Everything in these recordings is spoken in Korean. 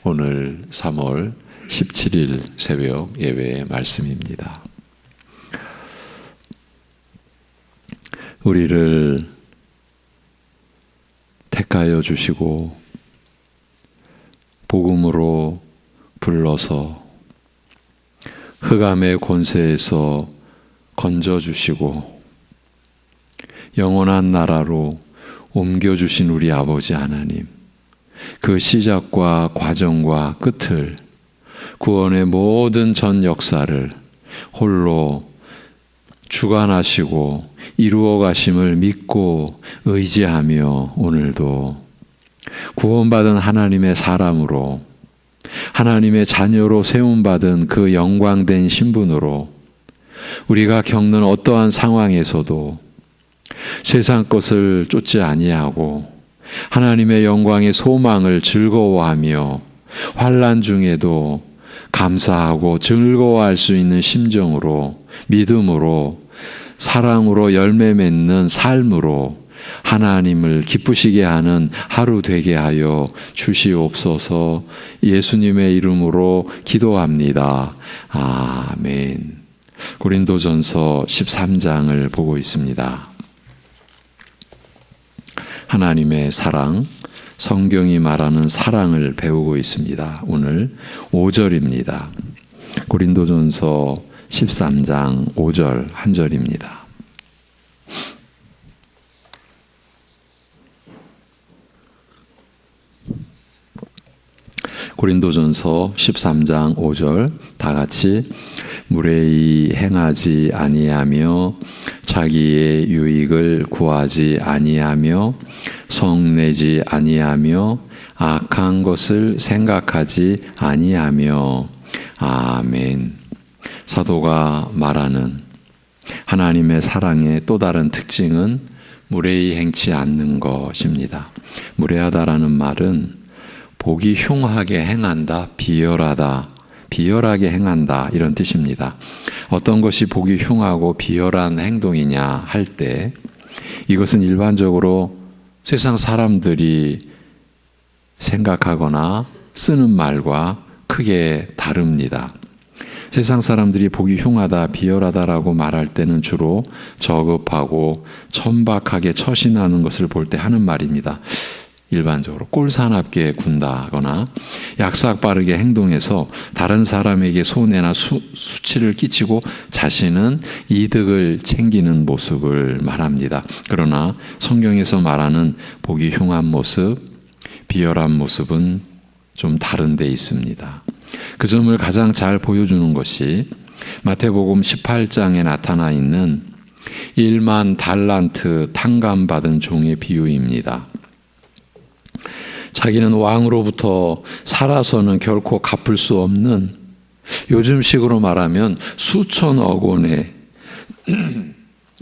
오늘 3월 17일 새벽 예배의 말씀입니다. 우리를 택하여 주시고 복음으로 불러서 흑암의 권세에서 건져주시고 영원한 나라로 옮겨주신 우리 아버지 하나님, 그 시작과 과정과 끝을, 구원의 모든 전 역사를 홀로 주관하시고 이루어 가심을 믿고 의지하며 오늘도 구원받은 하나님의 사람으로, 하나님의 자녀로 세움받은 그 영광된 신분으로 우리가 겪는 어떠한 상황에서도 세상 것을 쫓지 아니하고 하나님의 영광의 소망을 즐거워하며 환난 중에도 감사하고 즐거워할 수 있는 심정으로, 믿음으로, 사랑으로 열매 맺는 삶으로 하나님을 기쁘시게 하는 하루 되게 하여 주시옵소서. 예수님의 이름으로 기도합니다. 아멘. 고린도전서 13장을 보고 있습니다. 하나님의 사랑, 성경이 말하는 사랑을 배우고 있습니다. 오늘 5절입니다. 고린도전서 13장 5절 한 절입니다. 고린도전서 13장 5절 다 같이 무례히 행하지 아니하며 자기의 유익을 구하지 아니하며 성내지 아니하며 악한 것을 생각하지 아니하며. 아멘. 사도가 말하는 하나님의 사랑의 또 다른 특징은 무례히 행치 않는 것입니다. 무례하다라는 말은 보기 흉하게 행한다, 비열하다, 비열하게 행한다, 이런 뜻입니다. 어떤 것이 보기 흉하고 비열한 행동이냐 할 때 이것은 일반적으로 세상 사람들이 생각하거나 쓰는 말과 크게 다릅니다. 세상 사람들이 보기 흉하다, 비열하다라고 말할 때는 주로 저급하고 천박하게 처신하는 것을 볼 때 하는 말입니다. 일반적으로 꼴사납게 군다거나 약삭빠르게 행동해서 다른 사람에게 손해나 수치를 끼치고 자신은 이득을 챙기는 모습을 말합니다. 그러나 성경에서 말하는 보기 흉한 모습, 비열한 모습은 좀 다른 데 있습니다. 그 점을 가장 잘 보여주는 것이 마태복음 18장에 나타나 있는 1만 달란트 탕감받은 종의 비유입니다. 자기는 왕으로부터 살아서는 결코 갚을 수 없는, 요즘식으로 말하면 수천억 원의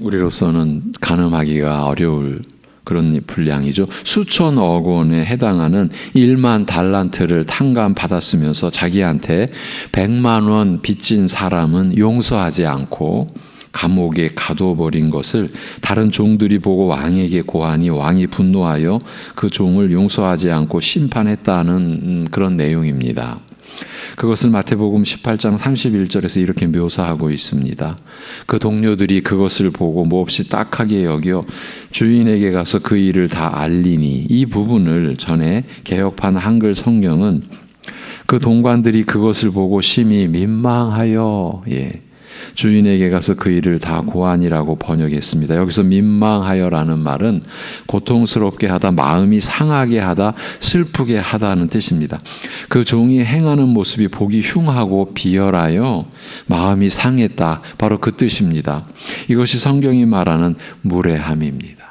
우리로서는 가늠하기가 어려울 그런 분량이죠. 수천억 원에 해당하는 1만 달란트를 탕감받았으면서 자기한테 100만 원 빚진 사람은 용서하지 않고 감옥에 가둬버린 것을 다른 종들이 보고 왕에게 고하니 왕이 분노하여 그 종을 용서하지 않고 심판했다는 그런 내용입니다. 그것을 마태복음 18장 31절에서 이렇게 묘사하고 있습니다. 그 동료들이 그것을 보고 몹시 딱하게 여겨 주인에게 가서 그 일을 다 알리니, 이 부분을 전에 개역판 한글 성경은 그 동관들이 그것을 보고 심히 민망하여, 주인에게 가서 그 일을 다 고하니라고 번역했습니다. 여기서 민망하여라는 말은 고통스럽게 하다, 마음이 상하게 하다, 슬프게 하다는 뜻입니다. 그 종이 행하는 모습이 보기 흉하고 비열하여 마음이 상했다, 바로 그 뜻입니다. 이것이 성경이 말하는 무례함입니다.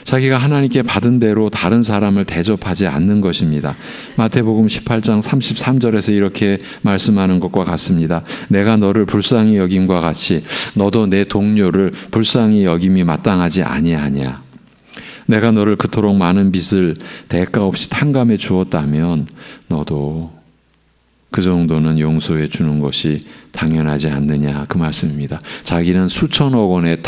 자기가 하나님께 받은 대로 다른 사람을 대접하지 않는 것입니다. 마태복음 18장 33절에서 이렇게 말씀하는 것과 같습니다. 내가 너를 불쌍히 여김과 같이 너도 내 동료를 불쌍히 여김이 마땅하지 아니하냐. 내가 너를 그토록 많은 빚을 대가 없이 탕감해 주었다면 너도 그 정도는 용서해 주는 것이 당연하지 않느냐, 그 말씀입니다. 자기는 수천억 원의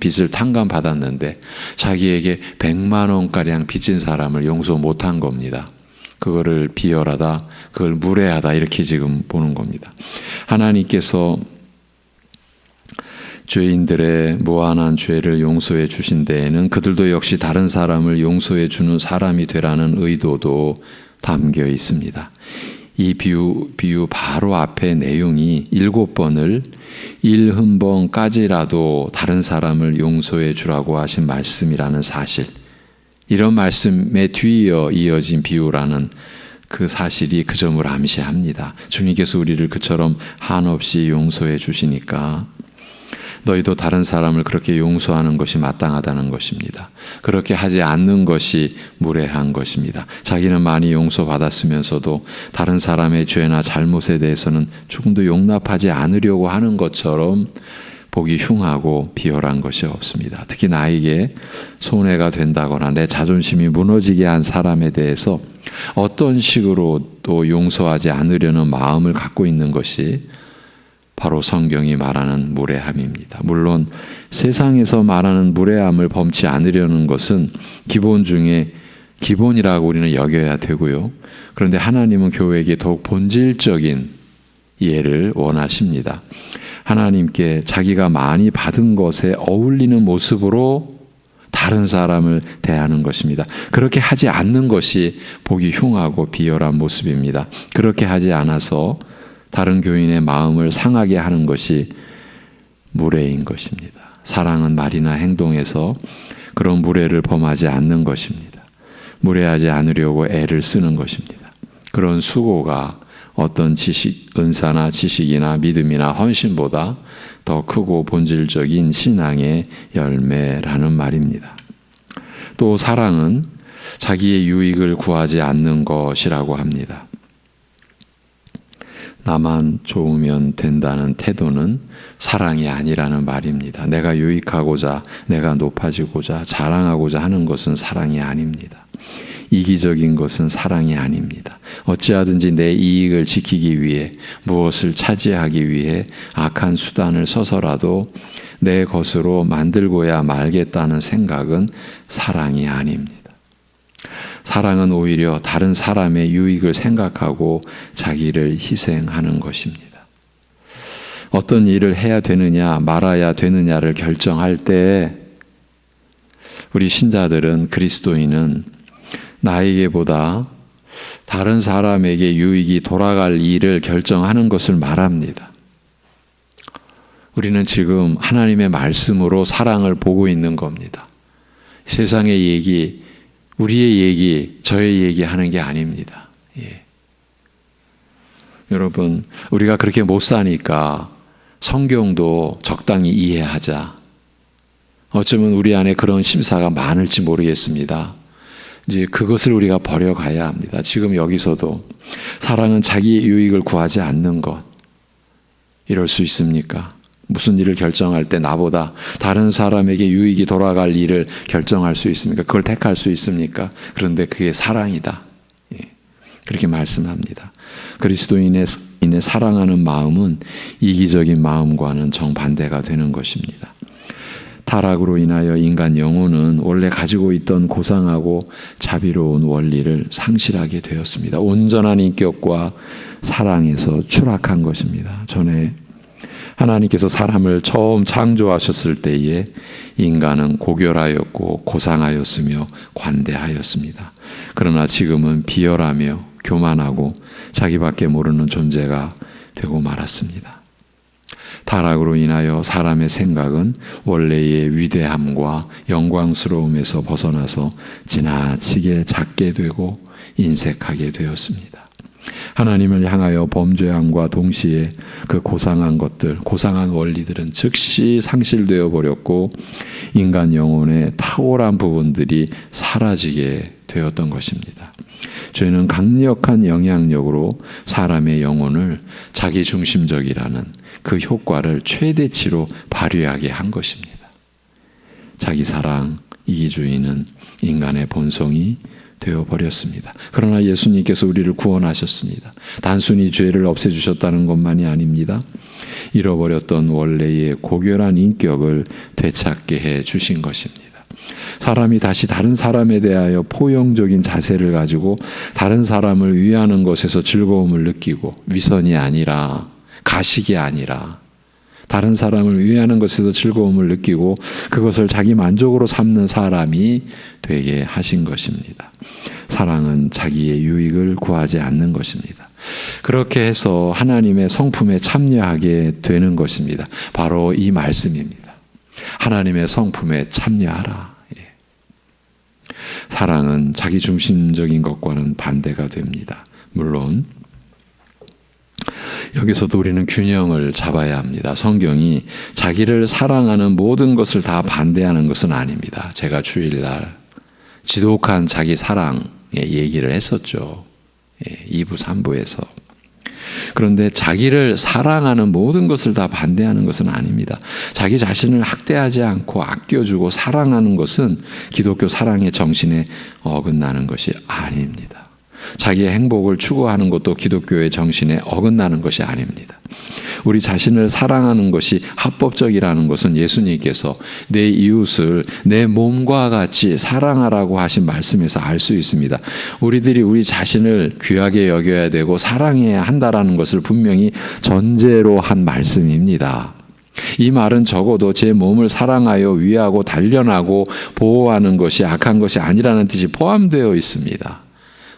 빚을 탕감받았는데 자기에게 100만 원가량 빚진 사람을 용서 못한 겁니다. 그거를 비열하다, 그걸 무례하다 이렇게 지금 보는 겁니다. 하나님께서 죄인들의 무한한 죄를 용서해 주신 데에는 그들도 역시 다른 사람을 용서해 주는 사람이 되라는 의도도 담겨 있습니다. 이 비유 바로 앞에 내용이 7번을 1흔번까지라도 다른 사람을 용서해 주라고 하신 말씀이라는 사실, 이런 말씀에 뒤이어 이어진 비유라는 그 사실이 그 점을 암시합니다. 주님께서 우리를 그처럼 한없이 용서해 주시니까 너희도 다른 사람을 그렇게 용서하는 것이 마땅하다는 것입니다. 그렇게 하지 않는 것이 무례한 것입니다. 자기는 많이 용서받았으면서도 다른 사람의 죄나 잘못에 대해서는 조금도 용납하지 않으려고 하는 것처럼 보기 흉하고 비열한 것이 없습니다. 특히 나에게 손해가 된다거나 내 자존심이 무너지게 한 사람에 대해서 어떤 식으로 또 용서하지 않으려는 마음을 갖고 있는 것이 바로 성경이 말하는 무례함입니다. 물론 세상에서 말하는 무례함을 범치 않으려는 것은 기본 중에 기본이라고 우리는 여겨야 되고요. 그런데 하나님은 교회에게 더욱 본질적인 이해를 원하십니다. 하나님께 자기가 많이 받은 것에 어울리는 모습으로 다른 사람을 대하는 것입니다. 그렇게 하지 않는 것이 보기 흉하고 비열한 모습입니다. 그렇게 하지 않아서 다른 교인의 마음을 상하게 하는 것이 무례인 것입니다. 사랑은 말이나 행동에서 그런 무례를 범하지 않는 것입니다. 무례하지 않으려고 애를 쓰는 것입니다. 그런 수고가 어떤 은사나 지식이나 믿음이나 헌신보다 더 크고 본질적인 신앙의 열매라는 말입니다. 또 사랑은 자기의 유익을 구하지 않는 것이라고 합니다. 나만 좋으면 된다는 태도는 사랑이 아니라는 말입니다. 내가 유익하고자, 내가 높아지고자, 자랑하고자 하는 것은 사랑이 아닙니다. 이기적인 것은 사랑이 아닙니다. 어찌하든지 내 이익을 지키기 위해, 무엇을 차지하기 위해 악한 수단을 써서라도 내 것으로 만들고야 말겠다는 생각은 사랑이 아닙니다. 사랑은 오히려 다른 사람의 유익을 생각하고 자기를 희생하는 것입니다. 어떤 일을 해야 되느냐 말아야 되느냐를 결정할 때 우리 신자들은, 그리스도인은 나에게보다 다른 사람에게 유익이 돌아갈 일을 결정하는 것을 말합니다. 우리는 지금 하나님의 말씀으로 사랑을 보고 있는 겁니다. 세상의 얘기, 우리의 얘기, 저의 얘기 하는 게 아닙니다. 예. 여러분, 우리가 그렇게 못 사니까 성경도 적당히 이해하자. 어쩌면 우리 안에 그런 심사가 많을지 모르겠습니다. 이제 그것을 우리가 버려가야 합니다. 지금 여기서도 사랑은 자기의 유익을 구하지 않는 것, 이럴 수 있습니까? 무슨 일을 결정할 때 나보다 다른 사람에게 유익이 돌아갈 일을 결정할 수 있습니까? 그걸 택할 수 있습니까? 그런데 그게 사랑이다. 예. 그렇게 말씀합니다. 그리스도인의 사랑하는 마음은 이기적인 마음과는 정반대가 되는 것입니다. 타락으로 인하여 인간 영혼은 원래 가지고 있던 고상하고 자비로운 원리를 상실하게 되었습니다. 온전한 인격과 사랑에서 추락한 것입니다. 전에 하나님께서 사람을 처음 창조하셨을 때에 인간은 고결하였고 고상하였으며 관대하였습니다. 그러나 지금은 비열하며 교만하고 자기밖에 모르는 존재가 되고 말았습니다. 타락으로 인하여 사람의 생각은 원래의 위대함과 영광스러움에서 벗어나서 지나치게 작게 되고 인색하게 되었습니다. 하나님을 향하여 범죄함과 동시에 그 고상한 것들, 고상한 원리들은 즉시 상실되어 버렸고 인간 영혼의 탁월한 부분들이 사라지게 되었던 것입니다. 죄는 강력한 영향력으로 사람의 영혼을 자기중심적이라는 그 효과를 최대치로 발휘하게 한 것입니다. 자기 사랑, 이기주의는 인간의 본성이 되어버렸습니다. 그러나 예수님께서 우리를 구원하셨습니다. 단순히 죄를 없애주셨다는 것만이 아닙니다. 잃어버렸던 원래의 고결한 인격을 되찾게 해주신 것입니다. 사람이 다시 다른 사람에 대하여 포용적인 자세를 가지고 다른 사람을 위하는 것에서 즐거움을 느끼고, 위선이 아니라, 가식이 아니라 다른 사람을 위하는 것에서 즐거움을 느끼고 그것을 자기 만족으로 삼는 사람이 되게 하신 것입니다. 사랑은 자기의 유익을 구하지 않는 것입니다. 그렇게 해서 하나님의 성품에 참여하게 되는 것입니다. 바로 이 말씀입니다. 하나님의 성품에 참여하라. 사랑은 자기중심적인 것과는 반대가 됩니다. 물론 여기서도 우리는 균형을 잡아야 합니다. 성경이 자기를 사랑하는 모든 것을 다 반대하는 것은 아닙니다. 제가 주일날 지독한 자기 사랑의 얘기를 했었죠. 2부, 3부에서. 그런데 자기를 사랑하는 모든 것을 다 반대하는 것은 아닙니다. 자기 자신을 학대하지 않고 아껴주고 사랑하는 것은 기독교 사랑의 정신에 어긋나는 것이 아닙니다. 자기의 행복을 추구하는 것도 기독교의 정신에 어긋나는 것이 아닙니다. 우리 자신을 사랑하는 것이 합법적이라는 것은 예수님께서 내 이웃을 내 몸과 같이 사랑하라고 하신 말씀에서 알 수 있습니다. 우리들이 우리 자신을 귀하게 여겨야 되고 사랑해야 한다라는 것을 분명히 전제로 한 말씀입니다. 이 말은 적어도 제 몸을 사랑하여 위하고 단련하고 보호하는 것이 악한 것이 아니라는 뜻이 포함되어 있습니다.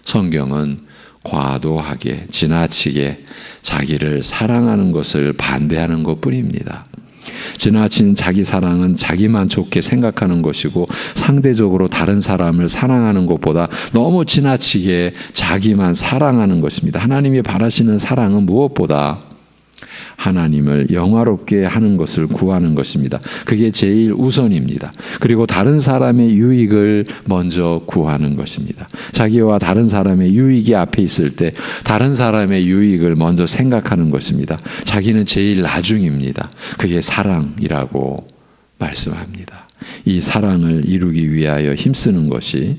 성경은 과도하게 지나치게 자기를 사랑하는 것을 반대하는 것뿐입니다. 지나친 자기 사랑은 자기만 좋게 생각하는 것이고 상대적으로 다른 사람을 사랑하는 것보다 너무 지나치게 자기만 사랑하는 것입니다. 하나님이 바라시는 사랑은 무엇보다 하나님을 영화롭게 하는 것을 구하는 것입니다. 그게 제일 우선입니다. 그리고 다른 사람의 유익을 먼저 구하는 것입니다. 자기와 다른 사람의 유익이 앞에 있을 때 다른 사람의 유익을 먼저 생각하는 것입니다. 자기는 제일 나중입니다. 그게 사랑이라고 말씀합니다. 이 사랑을 이루기 위하여 힘쓰는 것이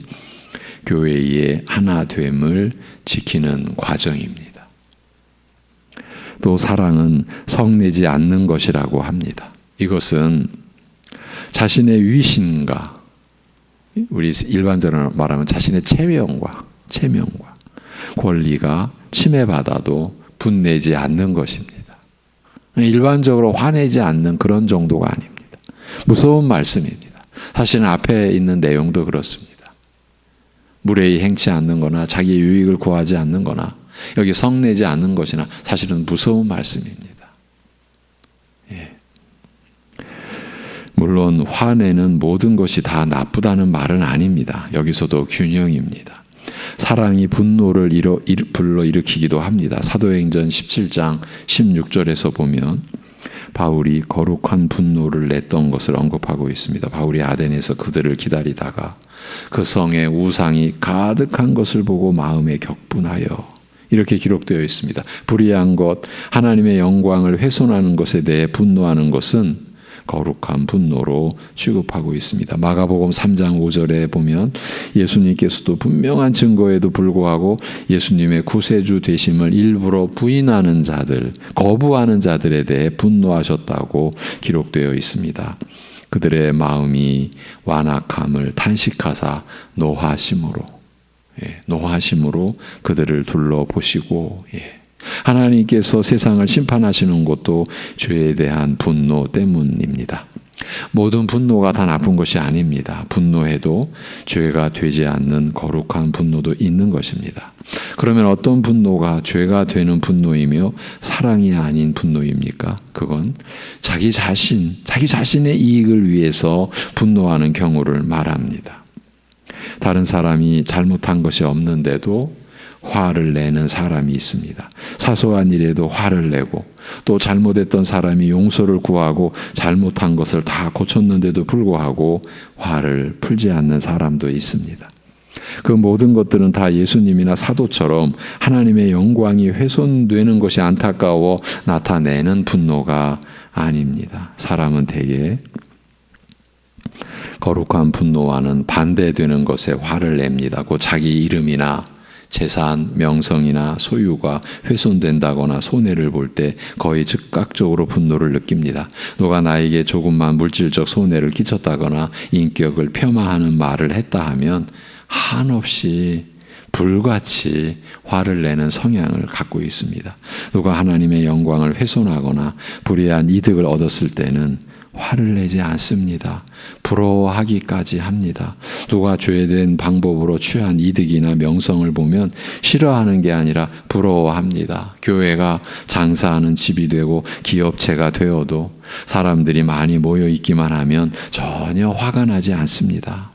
교회의 하나됨을 지키는 과정입니다. 또 사랑은 성내지 않는 것이라고 합니다. 이것은 자신의 위신과 우리 일반적으로 말하면 자신의 체면과 권리가 침해받아도 분내지 않는 것입니다. 일반적으로 화내지 않는 그런 정도가 아닙니다. 무서운 말씀입니다. 사실은 앞에 있는 내용도 그렇습니다. 무례히 행치 않는 거나 자기의 유익을 구하지 않는 거나 여기 성내지 않는 것이나 사실은 무서운 말씀입니다. 물론 화내는 모든 것이 다 나쁘다는 말은 아닙니다. 여기서도 균형입니다. 사랑이 분노를 불러일으키기도 합니다. 사도행전 17장 16절에서 보면 바울이 거룩한 분노를 냈던 것을 언급하고 있습니다. 바울이 아덴에서 그들을 기다리다가 그 성에 우상이 가득한 것을 보고 마음에 격분하여, 이렇게 기록되어 있습니다. 불의한 것, 하나님의 영광을 훼손하는 것에 대해 분노하는 것은 거룩한 분노로 취급하고 있습니다. 마가복음 3장 5절에 보면 예수님께서도 분명한 증거에도 불구하고 예수님의 구세주 되심을 일부러 부인하는 자들, 거부하는 자들에 대해 분노하셨다고 기록되어 있습니다. 그들의 마음이 완악함을 탄식하사 노하심으로 그들을 둘러보시고, 하나님께서 세상을 심판하시는 것도 죄에 대한 분노 때문입니다. 모든 분노가 다 나쁜 것이 아닙니다. 분노해도 죄가 되지 않는 거룩한 분노도 있는 것입니다. 그러면 어떤 분노가 죄가 되는 분노이며 사랑이 아닌 분노입니까? 그건 자기 자신의 이익을 위해서 분노하는 경우를 말합니다. 다른 사람이 잘못한 것이 없는데도 화를 내는 사람이 있습니다. 사소한 일에도 화를 내고, 또 잘못했던 사람이 용서를 구하고 잘못한 것을 다 고쳤는데도 불구하고 화를 풀지 않는 사람도 있습니다. 그 모든 것들은 다 예수님이나 사도처럼 하나님의 영광이 훼손되는 것이 안타까워 나타내는 분노가 아닙니다. 사람은 대개 거룩한 분노와는 반대되는 것에 화를 냅니다. 곧 자기 이름이나 재산, 명성이나 소유가 훼손된다거나 손해를 볼 때 거의 즉각적으로 분노를 느낍니다. 누가 나에게 조금만 물질적 손해를 끼쳤다거나 인격을 폄하하는 말을 했다 하면 한없이 불같이 화를 내는 성향을 갖고 있습니다. 누가 하나님의 영광을 훼손하거나 불의한 이득을 얻었을 때는 화를 내지 않습니다. 부러워하기까지 합니다. 누가 죄된 방법으로 취한 이득이나 명성을 보면 싫어하는 게 아니라 부러워합니다. 교회가 장사하는 집이 되고 기업체가 되어도 사람들이 많이 모여 있기만 하면 전혀 화가 나지 않습니다.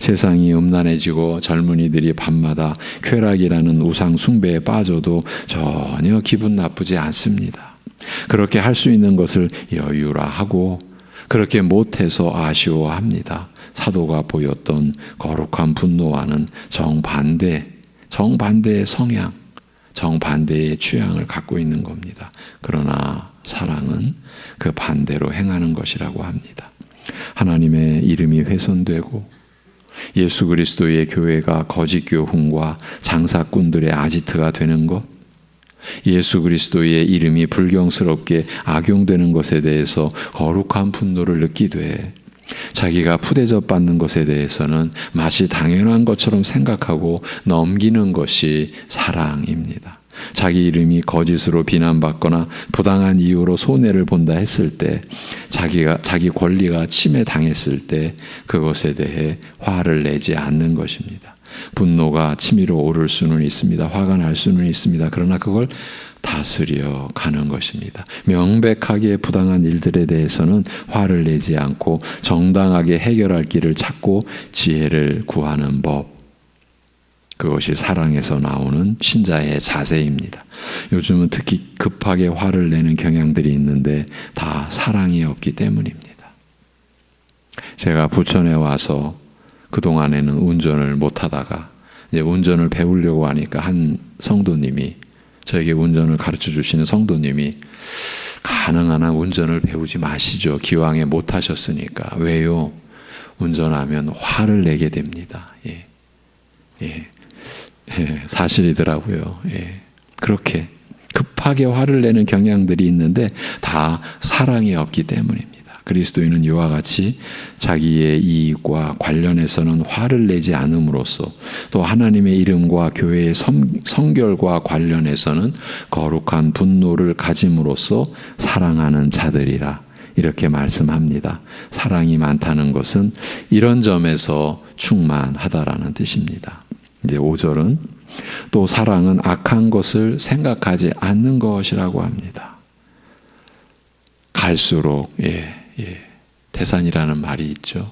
세상이 음란해지고 젊은이들이 밤마다 쾌락이라는 우상 숭배에 빠져도 전혀 기분 나쁘지 않습니다. 그렇게 할 수 있는 것을 여유라 하고 그렇게 못해서 아쉬워합니다. 사도가 보였던 거룩한 분노와는 정반대의 성향, 정반대의 취향을 갖고 있는 겁니다. 그러나 사랑은 그 반대로 행하는 것이라고 합니다. 하나님의 이름이 훼손되고 예수 그리스도의 교회가 거짓 교훈과 장사꾼들의 아지트가 되는 것, 예수 그리스도의 이름이 불경스럽게 악용되는 것에 대해서 거룩한 분노를 느끼되 자기가 푸대접 받는 것에 대해서는 마치 당연한 것처럼 생각하고 넘기는 것이 사랑입니다. 자기 이름이 거짓으로 비난받거나 부당한 이유로 손해를 본다 했을 때, 자기 권리가 침해당했을 때 그것에 대해 화를 내지 않는 것입니다. 분노가 치밀어 오를 수는 있습니다. 화가 날 수는 있습니다. 그러나 그걸 다스려 가는 것입니다. 명백하게 부당한 일들에 대해서는 화를 내지 않고 정당하게 해결할 길을 찾고 지혜를 구하는 법, 그것이 사랑에서 나오는 신자의 자세입니다. 요즘은 특히 급하게 화를 내는 경향들이 있는데 다 사랑이 없기 때문입니다. 제가 부천에 와서 그동안에는 운전을 못하다가 이제 운전을 배우려고 하니까 한 성도님이, 저에게 운전을 가르쳐 주시는 성도님이, 가능한 한 운전을 배우지 마시죠. 기왕에 못하셨으니까. 왜요? 운전하면 화를 내게 됩니다. 사실이더라고요. 그렇게 급하게 화를 내는 경향들이 있는데 다 사랑이 없기 때문입니다. 그리스도인은 이와 같이 자기의 이익과 관련해서는 화를 내지 않음으로써 또 하나님의 이름과 교회의 성결과 관련해서는 거룩한 분노를 가짐으로써 사랑하는 자들이라 이렇게 말씀합니다. 사랑이 많다는 것은 이런 점에서 충만하다라는 뜻입니다. 이제 5절은 또 사랑은 악한 것을 생각하지 않는 것이라고 합니다. 갈수록 태산이라는 말이 있죠.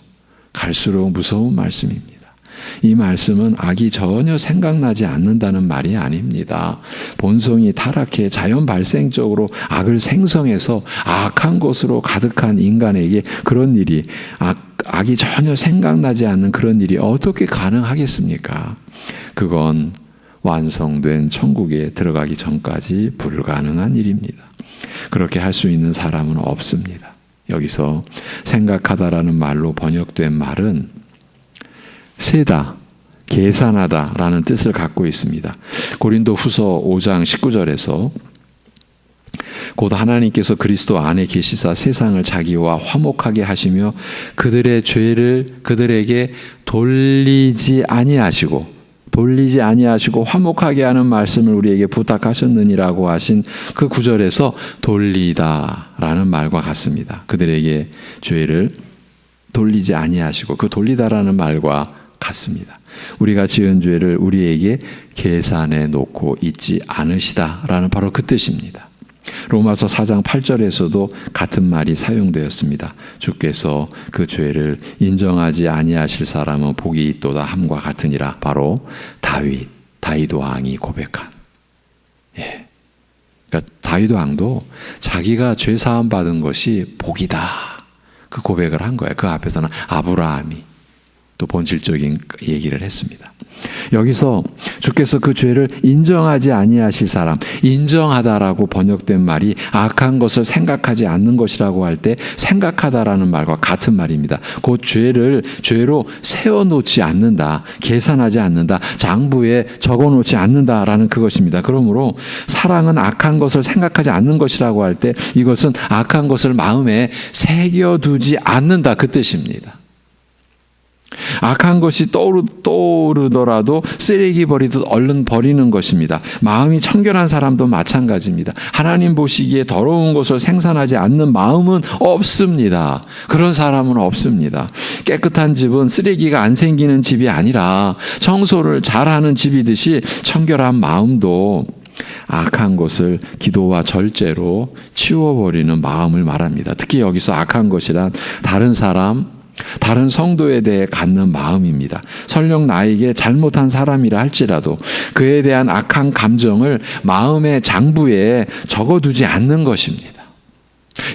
갈수록 무서운 말씀입니다. 이 말씀은 악이 전혀 생각나지 않는다는 말이 아닙니다. 본성이 타락해 자연 발생적으로 악을 생성해서 악한 것으로 가득한 인간에게 그런 일이, 악이 전혀 생각나지 않는 그런 일이 어떻게 가능하겠습니까? 그건 완성된 천국에 들어가기 전까지 불가능한 일입니다. 그렇게 할 수 있는 사람은 없습니다. 여기서 생각하다라는 말로 번역된 말은 세다, 계산하다라는 뜻을 갖고 있습니다. 고린도 후서 5장 19절에서 곧 하나님께서 그리스도 안에 계시사 세상을 자기와 화목하게 하시며 그들의 죄를 그들에게 돌리지 아니하시고 화목하게 하는 말씀을 우리에게 부탁하셨느니라고 하신 그 구절에서 돌리다라는 말과 같습니다. 그들에게 죄를 돌리지 아니하시고 그 돌리다라는 말과 같습니다. 우리가 지은 죄를 우리에게 계산해 놓고 있지 않으시다라는 바로 그 뜻입니다. 로마서 4장 8절에서도 같은 말이 사용되었습니다. 주께서 그 죄를 인정하지 아니하실 사람은 복이 있도다 함과 같으니라. 바로 다윗 왕이 고백한. 그러니까 다윗 왕도 자기가 죄 사함 받은 것이 복이다. 그 고백을 한 거예요. 그 앞에서는 아브라함이, 또 본질적인 얘기를 했습니다. 여기서 주께서 그 죄를 인정하지 아니하실 사람, 인정하다라고 번역된 말이 악한 것을 생각하지 않는 것이라고 할 때 생각하다라는 말과 같은 말입니다. 곧 죄를 죄로 세워놓지 않는다, 계산하지 않는다, 장부에 적어놓지 않는다라는 그것입니다. 그러므로 사랑은 악한 것을 생각하지 않는 것이라고 할 때 이것은 악한 것을 마음에 새겨두지 않는다, 그 뜻입니다. 악한 것이 떠오르더라도 쓰레기 버리듯 얼른 버리는 것입니다. 마음이 청결한 사람도 마찬가지입니다. 하나님 보시기에 더러운 것을 생산하지 않는 마음은 없습니다. 그런 사람은 없습니다. 깨끗한 집은 쓰레기가 안 생기는 집이 아니라 청소를 잘하는 집이듯이 청결한 마음도 악한 것을 기도와 절제로 치워버리는 마음을 말합니다. 특히 여기서 악한 것이란 다른 사람, 다른 성도에 대해 갖는 마음입니다. 설령 나에게 잘못한 사람이라 할지라도 그에 대한 악한 감정을 마음의 장부에 적어두지 않는 것입니다.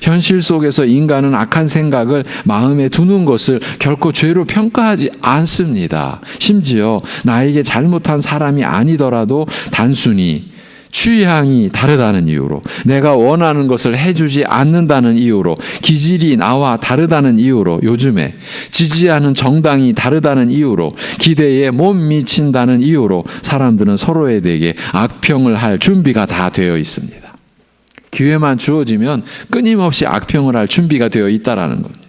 현실 속에서 인간은 악한 생각을 마음에 두는 것을 결코 죄로 평가하지 않습니다. 심지어 나에게 잘못한 사람이 아니더라도 단순히 취향이 다르다는 이유로, 내가 원하는 것을 해주지 않는다는 이유로, 기질이 나와 다르다는 이유로, 요즘에 지지하는 정당이 다르다는 이유로, 기대에 못 미친다는 이유로 사람들은 서로에 대해 악평을 할 준비가 다 되어 있습니다. 기회만 주어지면 끊임없이 악평을 할 준비가 되어 있다는 겁니다.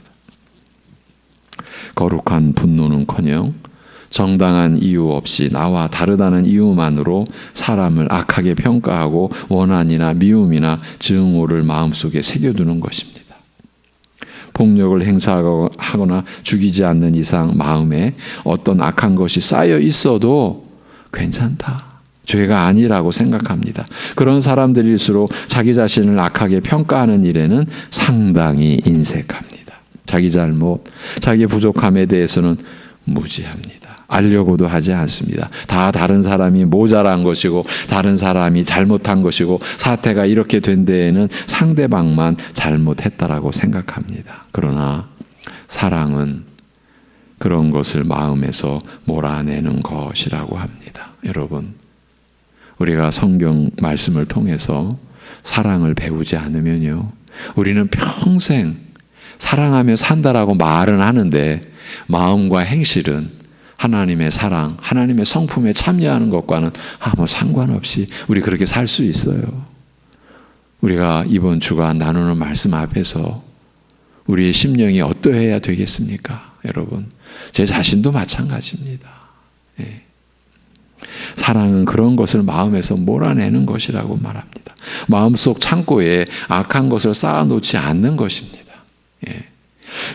거룩한 분노는커녕 정당한 이유 없이 나와 다르다는 이유만으로 사람을 악하게 평가하고 원한이나 미움이나 증오를 마음속에 새겨두는 것입니다. 폭력을 행사하거나 죽이지 않는 이상 마음에 어떤 악한 것이 쌓여 있어도 괜찮다, 죄가 아니라고 생각합니다. 그런 사람들일수록 자기 자신을 악하게 평가하는 일에는 상당히 인색합니다. 자기 잘못, 자기 부족함에 대해서는 무지합니다. 알려고도 하지 않습니다. 다 다른 사람이 모자란 것이고 다른 사람이 잘못한 것이고 사태가 이렇게 된 데에는 상대방만 잘못했다라고 생각합니다. 그러나 사랑은 그런 것을 마음에서 몰아내는 것이라고 합니다. 여러분, 우리가 성경 말씀을 통해서 사랑을 배우지 않으면요, 우리는 평생 사랑하며 산다라고 말은 하는데 마음과 행실은 하나님의 사랑, 하나님의 성품에 참여하는 것과는 아무 상관없이 우리 그렇게 살 수 있어요. 우리가 이번 주간 나누는 말씀 앞에서 우리의 심령이 어떠해야 되겠습니까? 여러분, 제 자신도 마찬가지입니다. 예. 사랑은 그런 것을 마음에서 몰아내는 것이라고 말합니다. 마음속 창고에 악한 것을 쌓아놓지 않는 것입니다. 예.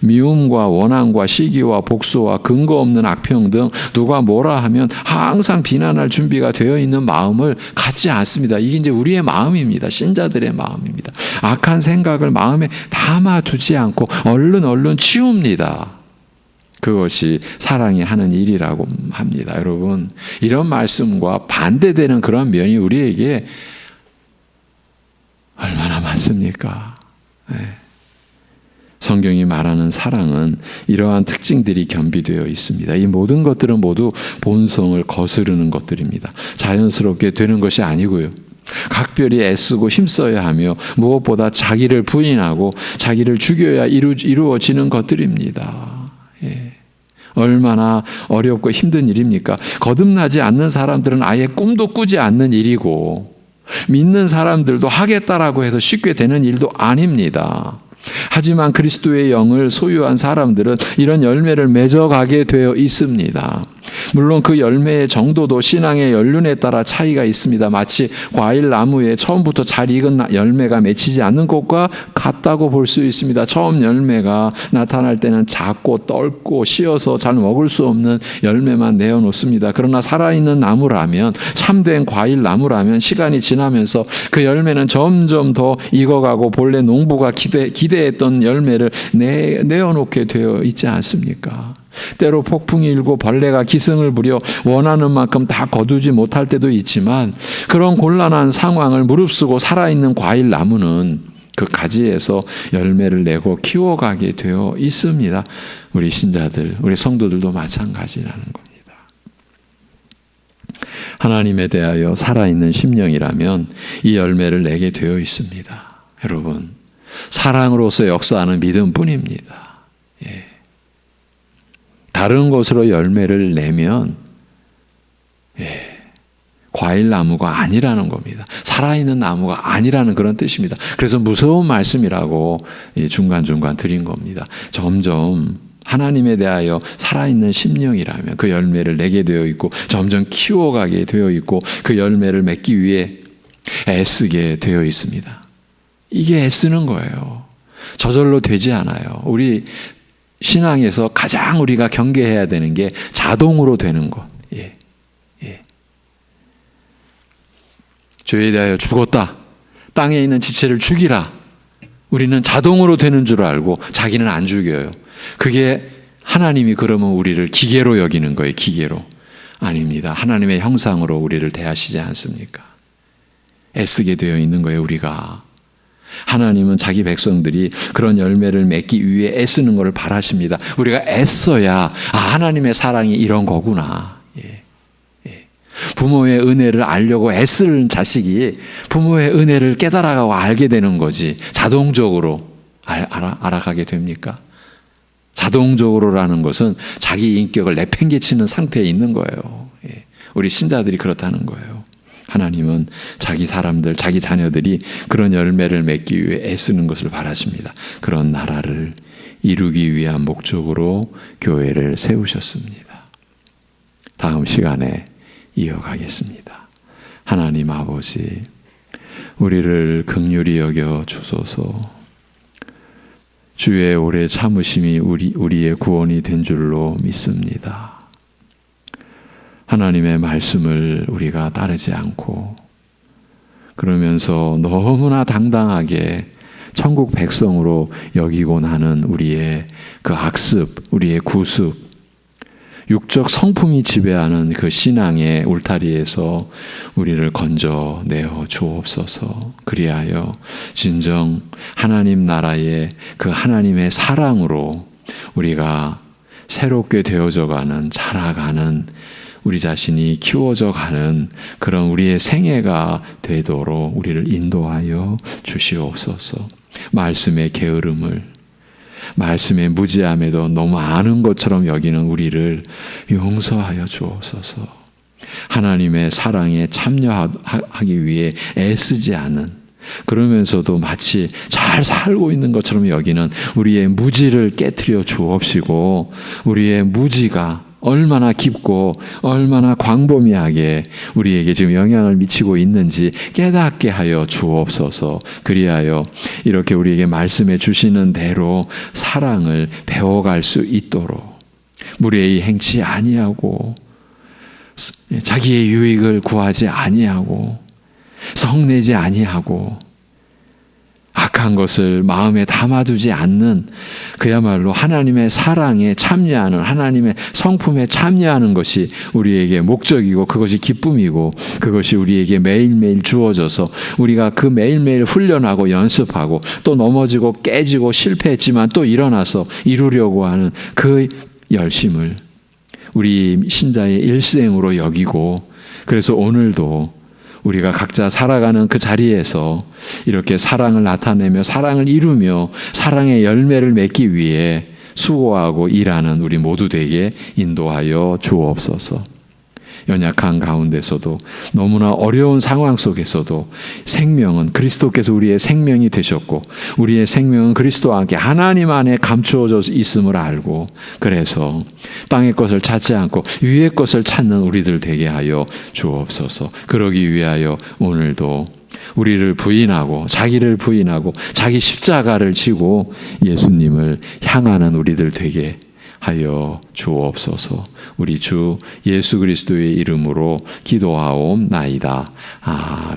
미움과 원한과 시기와 복수와 근거 없는 악평 등 누가 뭐라 하면 항상 비난할 준비가 되어 있는 마음을 갖지 않습니다. 이게 이제 우리의 마음입니다. 신자들의 마음입니다. 악한 생각을 마음에 담아두지 않고 얼른 치웁니다. 그것이 사랑이 하는 일이라고 합니다. 여러분, 이런 말씀과 반대되는 그런 면이 우리에게 얼마나 많습니까? 네. 성경이 말하는 사랑은 이러한 특징들이 겸비되어 있습니다. 이 모든 것들은 모두 본성을 거스르는 것들입니다. 자연스럽게 되는 것이 아니고요, 각별히 애쓰고 힘써야 하며 무엇보다 자기를 부인하고 자기를 죽여야 이루어지는 것들입니다. 예. 얼마나 어렵고 힘든 일입니까? 거듭나지 않는 사람들은 아예 꿈도 꾸지 않는 일이고, 믿는 사람들도 하겠다라고 해서 쉽게 되는 일도 아닙니다. 하지만 그리스도의 영을 소유한 사람들은 이런 열매를 맺어가게 되어 있습니다. 물론 그 열매의 정도도 신앙의 연륜에 따라 차이가 있습니다. 마치 과일 나무에 처음부터 잘 익은 열매가 맺히지 않는 것과 같다고 볼 수 있습니다. 처음 열매가 나타날 때는 작고 떫고 씌어서 잘 먹을 수 없는 열매만 내어놓습니다. 그러나 살아있는 나무라면, 참된 과일 나무라면 시간이 지나면서 그 열매는 점점 더 익어가고 본래 농부가 기대했던 열매를 내어놓게 되어 있지 않습니까? 때로 폭풍이 일고 벌레가 기승을 부려 원하는 만큼 다 거두지 못할 때도 있지만, 그런 곤란한 상황을 무릅쓰고 살아있는 과일 나무는 그 가지에서 열매를 내고 키워가게 되어 있습니다. 우리 신자들, 우리 성도들도 마찬가지라는 겁니다. 하나님에 대하여 살아있는 심령이라면 이 열매를 내게 되어 있습니다. 여러분, 사랑으로서 역사하는 믿음뿐입니다. 예. 다른 것으로 열매를 내면 과일나무가 아니라는 겁니다. 살아있는 나무가 아니라는 그런 뜻입니다. 그래서 무서운 말씀이라고 중간중간 드린 겁니다. 점점 하나님에 대하여 살아있는 심령이라면 그 열매를 내게 되어 있고 점점 키워가게 되어 있고 그 열매를 맺기 위해 애쓰게 되어 있습니다. 이게 애쓰는 거예요. 저절로 되지 않아요. 우리 신앙에서 가장 우리가 경계해야 되는 게 자동으로 되는 것. 예. 죄에 대하여 죽었다. 땅에 있는 지체를 죽이라. 우리는 자동으로 되는 줄 알고 자기는 안 죽여요. 그게 하나님이 그러면 우리를 기계로 여기는 거예요. 기계로. 아닙니다. 하나님의 형상으로 우리를 대하시지 않습니까? 애쓰게 되어 있는 거예요. 우리가. 하나님은 자기 백성들이 그런 열매를 맺기 위해 애쓰는 것을 바라십니다. 우리가 애써야 하나님의 사랑이 이런 거구나. 부모의 은혜를 알려고 애쓰는 자식이 부모의 은혜를 깨달아가고 알게 되는 거지 자동적으로 알아가게 됩니까? 자동적으로라는 것은 자기 인격을 내팽개치는 상태에 있는 거예요. 우리 신자들이 그렇다는 거예요. 하나님은 자기 사람들, 자기 자녀들이 그런 열매를 맺기 위해 애쓰는 것을 바라십니다. 그런 나라를 이루기 위한 목적으로 교회를 세우셨습니다. 다음 시간에 이어가겠습니다. 하나님 아버지, 우리를 긍휼히 여겨 주소서. 주의 오래 참으심이 우리의 구원이 된 줄로 믿습니다. 하나님의 말씀을 우리가 따르지 않고 그러면서 너무나 당당하게 천국 백성으로 여기곤 하는 우리의 그 악습, 우리의 구습, 육적 성품이 지배하는 그 신앙의 울타리에서 우리를 건져내어 주옵소서. 그리하여 진정 하나님 나라의 그 하나님의 사랑으로 우리가 새롭게 되어져가는, 자라가는, 우리 자신이 키워져가는 그런 우리의 생애가 되도록 우리를 인도하여 주시옵소서. 말씀의 게으름을, 말씀의 무지함에도 너무 아는 것처럼 여기는 우리를 용서하여 주옵소서. 하나님의 사랑에 참여하기 위해 애쓰지 않은, 그러면서도 마치 잘 살고 있는 것처럼 여기는 우리의 무지를 깨트려 주옵시고, 우리의 무지가 얼마나 깊고 얼마나 광범위하게 우리에게 지금 영향을 미치고 있는지 깨닫게 하여 주옵소서. 그리하여 이렇게 우리에게 말씀해 주시는 대로 사랑을 배워갈 수 있도록 무례히 행치 아니하고 자기의 유익을 구하지 아니하고 성내지 아니하고 악한 것을 마음에 담아두지 않는, 그야말로 하나님의 사랑에 참여하는, 하나님의 성품에 참여하는 것이 우리에게 목적이고 그것이 기쁨이고 그것이 우리에게 매일매일 주어져서 우리가 그 매일매일 훈련하고 연습하고 또 넘어지고 깨지고 실패했지만 또 일어나서 이루려고 하는 그 열심을 우리 신자의 일생으로 여기고, 그래서 오늘도 우리가 각자 살아가는 그 자리에서 이렇게 사랑을 나타내며 사랑을 이루며 사랑의 열매를 맺기 위해 수고하고 일하는 우리 모두 되게 인도하여 주옵소서. 연약한 가운데서도 너무나 어려운 상황 속에서도 생명은 그리스도께서 우리의 생명이 되셨고 우리의 생명은 그리스도와 함께 하나님 안에 감추어져 있음을 알고, 그래서 땅의 것을 찾지 않고 위의 것을 찾는 우리들 되게 하여 주옵소서. 그러기 위하여 오늘도 우리를 부인하고 자기를 부인하고 자기 십자가를 지고 예수님을 향하는 우리들 되게 하여 주옵소서. 우리 주 예수 그리스도의 이름으로 기도하옵나이다. 아멘.